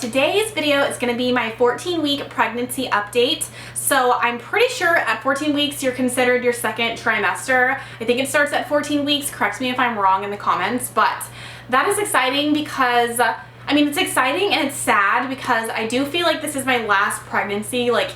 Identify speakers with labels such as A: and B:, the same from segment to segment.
A: today's video is going to be my 14-week pregnancy update. So I'm pretty sure at 14 weeks you're considered your second trimester. I think it starts at 14 weeks. Correct me if I'm wrong in the comments, but that is exciting because I mean, it's exciting and it's sad because I do feel like this is my last pregnancy, like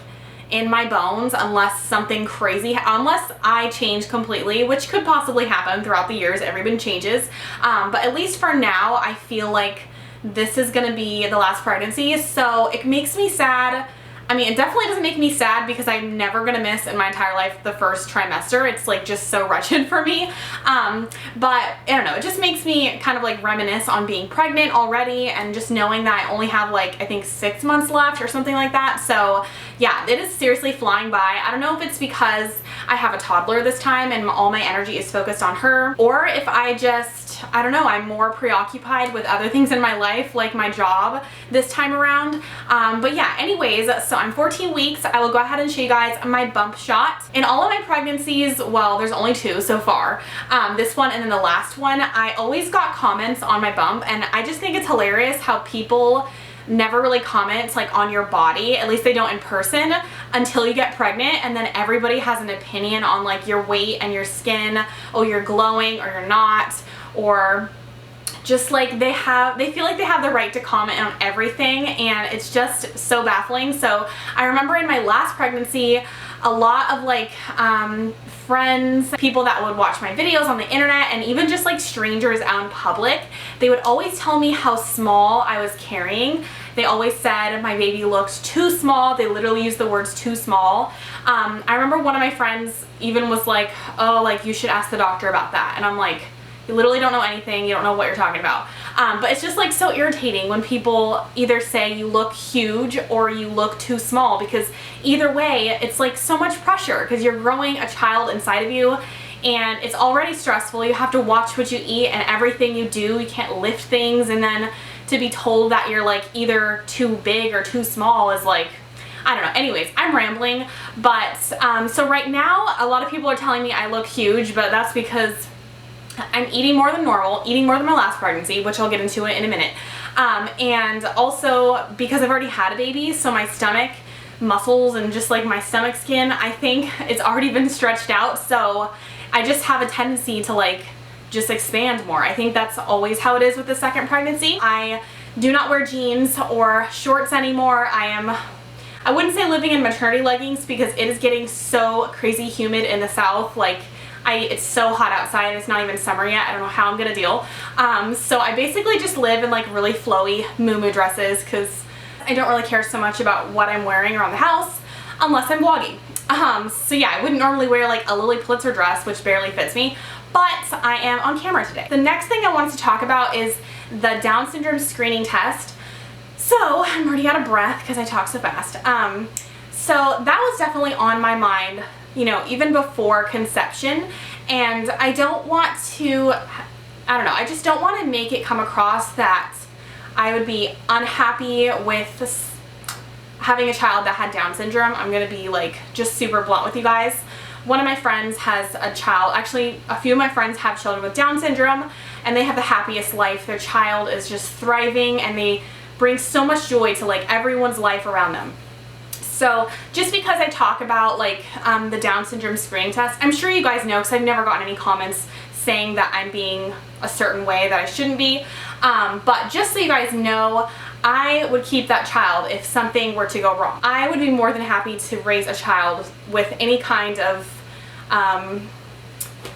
A: in my bones, unless something crazy, unless I change completely, which could possibly happen throughout the years. Everyone changes, but at least for now I feel like this is gonna be the last pregnancy, so it makes me sad. I mean, it definitely doesn't make me sad because I'm never gonna miss in my entire life the first trimester. It's like just so wretched for me. But I don't know, it just makes me kind of like reminisce on being pregnant already and just knowing that I only have like, I think 6 months left or something like that. So yeah, it is seriously flying by. I don't know if it's because I have a toddler this time and all my energy is focused on her, or if I don't know, I'm more preoccupied with other things in my life, like my job this time around. But yeah, anyways, so I'm 14 weeks. I will go ahead and show you guys my bump shot. In all of my pregnancies, well, there's only 2 so far. This one and then the last one, I always got comments on my bump, and I just think it's hilarious how people never really comment like on your body, at least they don't in person, until you get pregnant, and then everybody has an opinion on like your weight and your skin. Oh, you're glowing or you're not, or just like they feel like they have the right to comment on everything, and it's just so baffling. So I remember in my last pregnancy, a lot of like friends, people that would watch my videos on the internet, and even just like strangers out in public, they would always tell me how small I was carrying. They always said my baby looked too small. They literally used the words too small. I remember one of my friends even was like, oh, like you should ask the doctor about that. And I'm like, you literally don't know anything. You don't know what you're talking about. But it's just like so irritating when people either say you look huge or you look too small, because either way, it's like so much pressure because you're growing a child inside of you, and it's already stressful. You have to watch what you eat and everything you do. You can't lift things, and then to be told that you're like either too big or too small is like, I don't know. Anyways, I'm rambling, but so right now a lot of people are telling me I look huge, but that's because I'm eating more than normal, eating more than my last pregnancy, which I'll get into it in a minute. And also because I've already had a baby, so my stomach muscles and just like my stomach skin, I think it's already been stretched out. So I just have a tendency to like just expand more. I think that's always how it is with the second pregnancy. I do not wear jeans or shorts anymore. I wouldn't say living in maternity leggings because it is getting so crazy humid in the South. Like it's so hot outside and it's not even summer yet. I don't know how I'm gonna deal. So I basically just live in like really flowy moo-moo dresses because I don't really care so much about what I'm wearing around the house unless I'm vlogging. So yeah, I wouldn't normally wear like a Lily Pulitzer dress, which barely fits me, but I am on camera today. The next thing I wanted to talk about is the Down syndrome screening test. So I'm already out of breath because I talk so fast. So that was definitely on my mind, you know, even before conception, and I don't want to, I don't know, I just don't want to make it come across that I would be unhappy with having a child that had Down syndrome. I'm gonna be like just super blunt with you guys. One of my friends has a child, actually a few of my friends have children with Down syndrome, and they have the happiest life. Their child is just thriving and they bring so much joy to like everyone's life around them. So just because I talk about like the Down syndrome screening test, I'm sure you guys know because I've never gotten any comments saying that I'm being a certain way that I shouldn't be. But just so you guys know, I would keep that child if something were to go wrong. I would be more than happy to raise a child with any kind of, I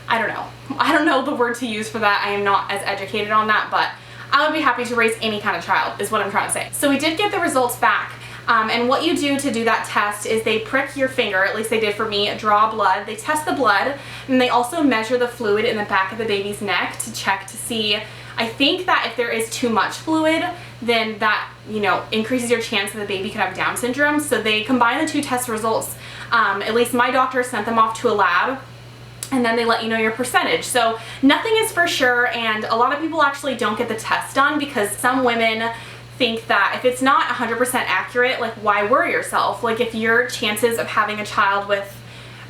A: don't know the word to use for that. I am not as educated on that, but I would be happy to raise any kind of child is what I'm trying to say. So we did get the results back. And what you do to do that test is they prick your finger, at least they did for me, draw blood, they test the blood, and they also measure the fluid in the back of the baby's neck to check to see, I think that if there is too much fluid, then that, you know, increases your chance that the baby could have Down syndrome. So they combine the 2 test results. At least my doctor sent them off to a lab, and then they let you know your percentage. So nothing is for sure, and a lot of people actually don't get the test done because some women think that if it's not 100% accurate, like why worry yourself? Like if your chances of having a child with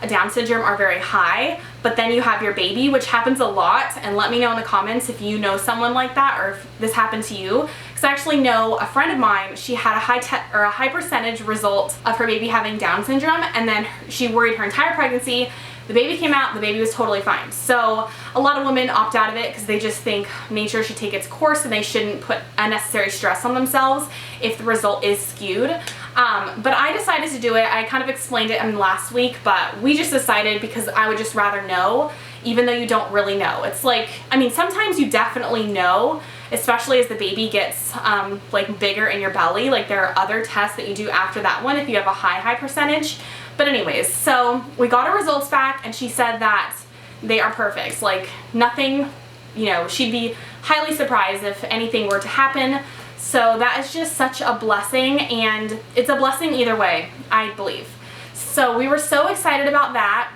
A: Down syndrome are very high, but then you have your baby, which happens a lot. And let me know in the comments if you know someone like that or if this happened to you. Because I actually know a friend of mine, she had a high percentage result of her baby having Down syndrome, and then she worried her entire pregnancy. The baby came out, the baby was totally fine. So a lot of women opt out of it because they just think nature should take its course and they shouldn't put unnecessary stress on themselves if the result is skewed. But I decided to do it. I kind of explained it in last week, but we just decided because I would just rather know, even though you don't really know. It's like, I mean, sometimes you definitely know, especially as the baby gets like bigger in your belly. Like there are other tests that you do after that one if you have a high percentage. But anyways, so we got her results back and she said that they are perfect. Like nothing, you know, she'd be highly surprised if anything were to happen. So that is just such a blessing, and it's a blessing either way, I believe. So we were so excited about that.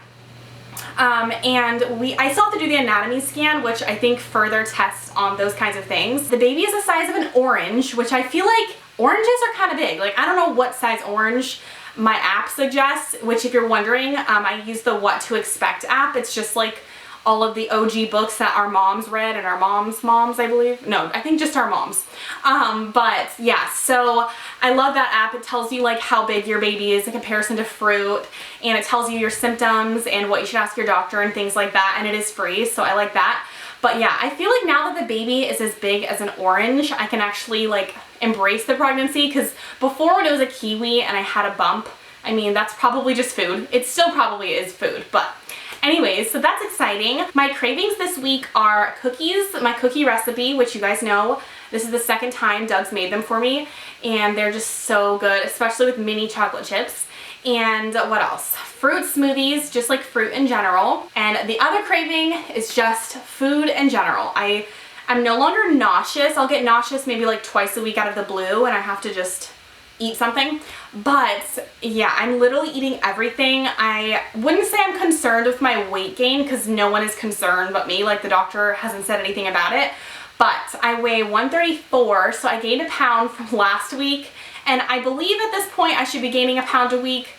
A: And I still have to do the anatomy scan, which I think further tests on those kinds of things. The baby is the size of an orange, which I feel like oranges are kind of big. Like I don't know what size orange my app suggests, which if you're wondering, I use the What to Expect app. It's just like all of the OG books that our moms read and our moms, I believe. No, I think just our moms. But yeah, so I love that app. It tells you like how big your baby is in comparison to fruit, and it tells you your symptoms and what you should ask your doctor and things like that, and it is free, so I like that. But yeah, I feel like now that the baby is as big as an orange, I can actually like embrace the pregnancy, because before when it was a kiwi and I had a bump, I mean, that's probably just food. It still probably is food, but anyways, so that's exciting. My cravings this week are cookies, my cookie recipe, which you guys know, this is the second time Doug's made them for me, and they're just so good, especially with mini chocolate chips. And what else? Fruit smoothies, just like fruit in general. And the other craving is just food in general. I'm no longer nauseous. I'll get nauseous maybe like twice a week out of the blue, and I have to just eat something. But yeah, I'm literally eating everything. I wouldn't say I'm concerned with my weight gain because no one is concerned but me. Like the doctor hasn't said anything about it. But I weigh 134, so I gained a pound from last week. And I believe at this point I should be gaining a pound a week.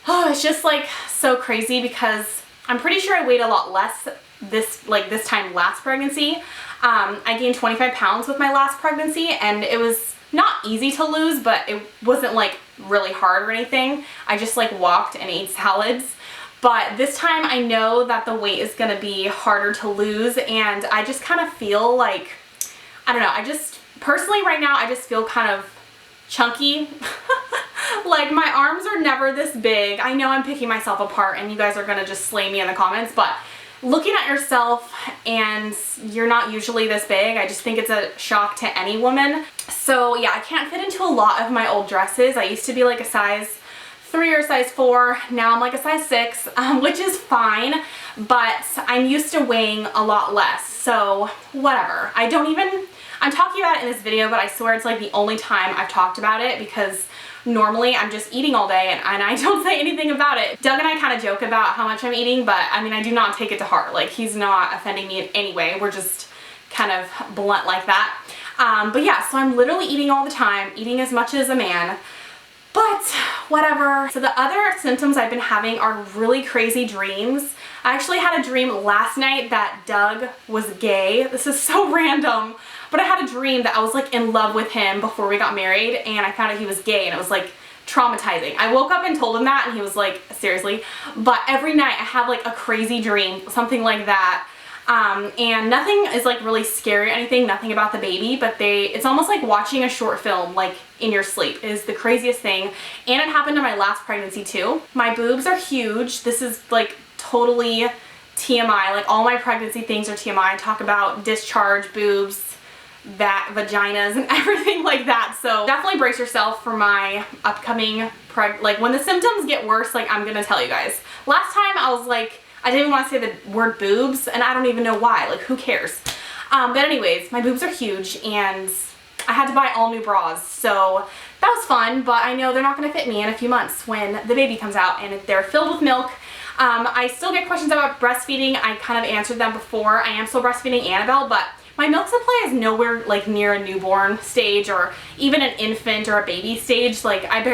A: Oh, it's just like so crazy because I'm pretty sure I weighed a lot less this time last pregnancy. I gained 25 pounds with my last pregnancy, and it was not easy to lose, but it wasn't like really hard or anything. I just like walked and ate salads. But this time I know that the weight is gonna be harder to lose, and I just kind of feel like, I don't know, I just personally right now I just feel kind of chunky. Like my arms are never this big. I know I'm picking myself apart and you guys are gonna just slay me in the comments, but looking at yourself and you're not usually this big, I just think it's a shock to any woman. So yeah, I can't fit into a lot of my old dresses. I used to be like a size 3 or size 4. Now I'm like a size 6, which is fine, but I'm used to weighing a lot less. So whatever. I'm talking about it in this video, but I swear it's like the only time I've talked about it because normally I'm just eating all day and I don't say anything about it. Doug and I kind of joke about how much I'm eating, but I mean, I do not take it to heart. Like he's not offending me in any way. We're just kind of blunt like that. But yeah, so I'm literally eating all the time, eating as much as a man. But whatever. So the other symptoms I've been having are really crazy dreams. I actually had a dream last night that Doug was gay. This is so random, but I had a dream that I was like in love with him before we got married, and I found out he was gay, and it was like traumatizing. I woke up and told him that, and he was like, seriously? But every night I have like a crazy dream, something like that. And nothing is like really scary or anything, nothing about the baby, but it's almost like watching a short film like in your sleep is the craziest thing. And it happened to my last pregnancy too. My boobs are huge. This is like totally TMI, like all my pregnancy things are TMI. I talk about discharge, boobs, vaginas, and everything like that. So definitely brace yourself for my upcoming like when the symptoms get worse, like I'm gonna tell you guys. Last time I was like, I didn't even want to say the word boobs, and I don't even know why, like who cares? But anyways, my boobs are huge and I had to buy all new bras, so that was fun, but I know they're not going to fit me in a few months when the baby comes out and they're filled with milk. I still get questions about breastfeeding. I kind of answered them before. I am still breastfeeding Annabelle, but my milk supply is nowhere like near a newborn stage or even an infant or a baby stage. Like I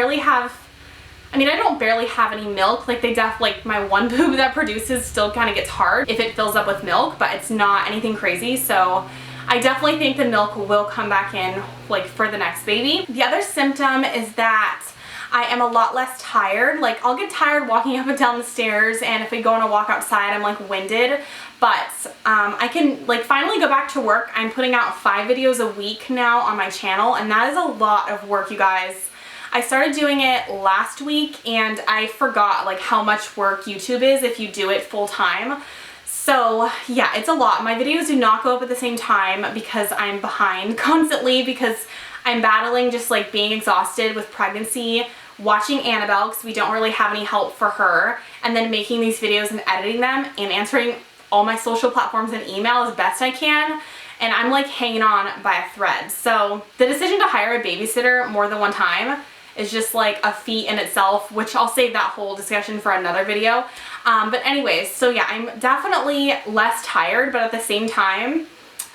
A: I mean, I don't barely have any milk. Like like my one boob that produces still kind of gets hard if it fills up with milk, but it's not anything crazy. So I definitely think the milk will come back in like for the next baby. The other symptom is that I am a lot less tired. Like I'll get tired walking up and down the stairs, and if we go on a walk outside, I'm like winded. But I can like finally go back to work. I'm putting out 5 videos a week now on my channel, and that is a lot of work, you guys. I started doing it last week and I forgot like how much work YouTube is if you do it full time. So yeah, it's a lot. My videos do not go up at the same time because I'm behind constantly, because I'm battling just like being exhausted with pregnancy, watching Annabelle because we don't really have any help for her, and then making these videos and editing them and answering all my social platforms and email as best I can. And I'm like hanging on by a thread. So the decision to hire a babysitter more than one time is just like a feat in itself, which I'll save that whole discussion for another video. But anyways, so yeah, I'm definitely less tired, but at the same time,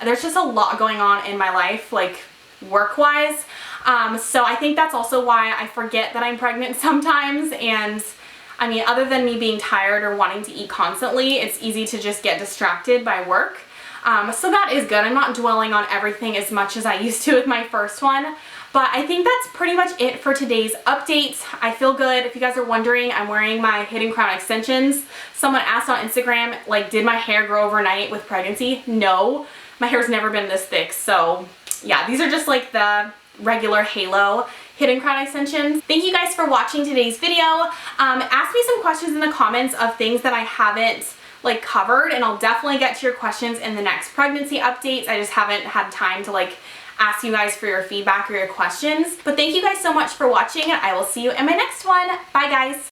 A: there's just a lot going on in my life, like work-wise. So I think that's also why I forget that I'm pregnant sometimes. And I mean, other than me being tired or wanting to eat constantly, it's easy to just get distracted by work. So that is good. I'm not dwelling on everything as much as I used to with my first one. But I think that's pretty much it for today's update. I feel good. If you guys are wondering, I'm wearing my hidden crown extensions. Someone asked on Instagram, like, did my hair grow overnight with pregnancy? No, my hair's never been this thick. So yeah, these are just like the regular halo hidden crown extensions. Thank you guys for watching today's video. Ask me some questions in the comments of things that I haven't like covered, and I'll definitely get to your questions in the next pregnancy updates. I just haven't had time to like ask you guys for your feedback or your questions. But thank you guys so much for watching, and I will see you in my next one. Bye guys.